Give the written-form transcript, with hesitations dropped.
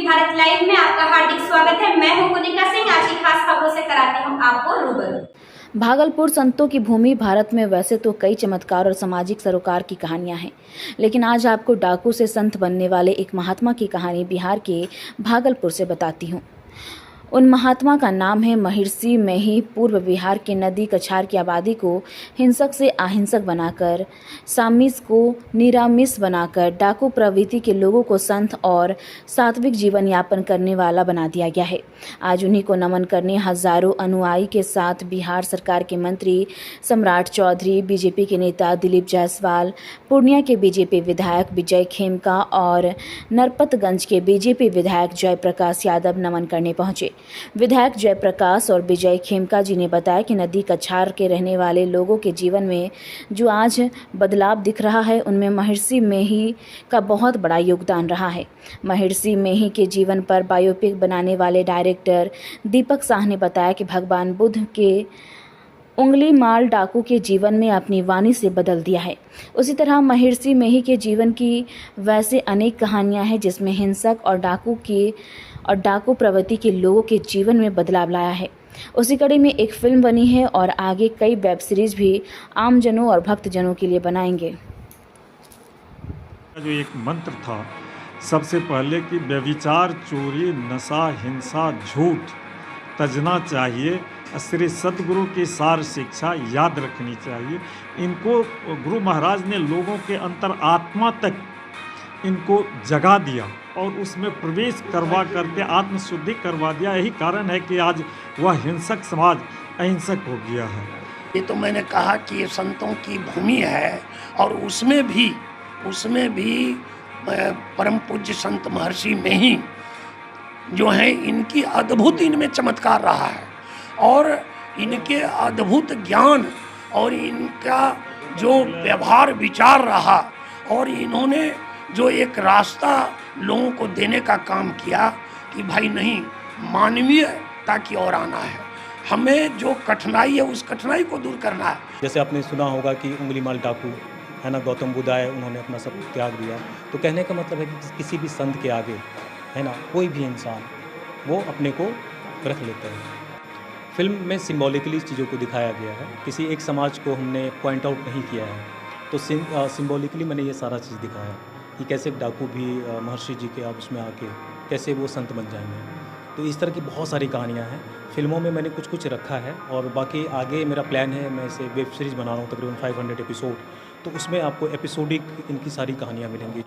Bharat live में आपका हार्दिक स्वागत है। मैं हूं मोनिका सिंह। आज की खास खबरों से कराती हूं आपको रूबरू। भागलपुर संतों की भूमि। भारत में वैसे तो कई चमत्कार और सामाजिक सरोकार की कहानियां हैं, लेकिन आज आपको डाकू से संत बनने वाले एक महात्मा की कहानी बिहार के भागलपुर से बताती हूं। उन महात्मा का नाम है महर्षि मेही। पूर्व बिहार के नदी कछार की आबादी को हिंसक से अहिंसक बनाकर, सामिस को निरामिस बनाकर, डाकू प्रवृत्ति के लोगों को संत और सात्विक जीवन यापन करने वाला बना दिया गया है। आज उन्हीं को नमन करने हजारों अनुयायी के साथ बिहार सरकार के मंत्री सम्राट चौधरी, बीजेपी के नेता दिलीप जायसवाल, पूर्णिया के बीजेपी विधायक विजय खेमका और नरपतगंज के बीजेपी विधायक जयप्रकाश यादव नमन करने पहुंचे। विधायक जयप्रकाश और विजय खेमका जी ने बताया कि नदी कछार के रहने वाले लोगों के जीवन में जो आज बदलाव दिख रहा है, उनमें महर्षि मेही का बहुत बड़ा योगदान रहा है। महर्षि मेही के जीवन पर बायोपिक बनाने वाले डायरेक्टर दीपक शाह ने बताया कि भगवान बुद्ध के उंगली माल डाकू के जीवन में अपनी वाणी से बदल दिया है। उसी तरह महर्षि मेही के जीवन की वैसे अनेक कहानियां हैं जिसमें हिंसक और डाकू प्रवृत्ति के लोगों के जीवन में बदलाव लाया है। उसी कड़ी में एक फिल्म बनी है और आगे कई वेब सीरीज भी आमजनों और भक्तजनों के लिए बनाएंगे। जो एक मंत्र था सबसे पहले कि व्यभिचार, चोरी, नशा, हिंसा, झूठ तजना चाहिए। श्री सद्गुरु की सार शिक्षा याद रखनी चाहिए। इनको गुरु महाराज ने लोगों के अंतर आत्मा तक इनको जगा दिया और उसमें प्रवेश करवा करके आत्मशुद्धि करवा दिया। यही कारण है कि आज वह हिंसक समाज अहिंसक हो गया है। ये तो मैंने कहा कि ये संतों की भूमि है और उसमें भी परम पूज्य संत महर्षि मेही जो हैं, इनकी अद्भुत इनमें चमत्कार रहा है और इनके अद्भुत ज्ञान और इनका जो व्यवहार विचार रहा और इन्होंने जो एक रास्ता लोगों को देने का काम किया कि भाई नहीं, मानवीयता की ओर आना है, हमें जो कठिनाई है उस कठिनाई को दूर करना है। जैसे आपने सुना होगा कि उंगली माल डाकू है ना, गौतम बुद्ध आए, उन्होंने अपना सब त्याग दिया। तो कहने का मतलब है कि किसी भी संत के आगे है ना, कोई भी इंसान वो अपने को रख लेता है। फिल्म में सिंबॉलिकली चीज़ों को दिखाया गया है, किसी एक समाज को हमने पॉइंट आउट नहीं किया है। तो सिंबॉलिकली मैंने ये सारा चीज़ दिखाया कि कैसे डाकू भी महर्षि जी के आप उसमें आके कैसे वो संत बन जाएंगे। तो इस तरह की बहुत सारी कहानियाँ हैं फिल्मों में, मैंने कुछ रखा है और बाकी आगे मेरा प्लान है, मैं इसे वेब सीरीज़ बना रहा हूँ तकरीबन 500 एपिसोड। तो उसमें आपको एपिसोडिक इनकी सारी कहानियाँ मिलेंगी।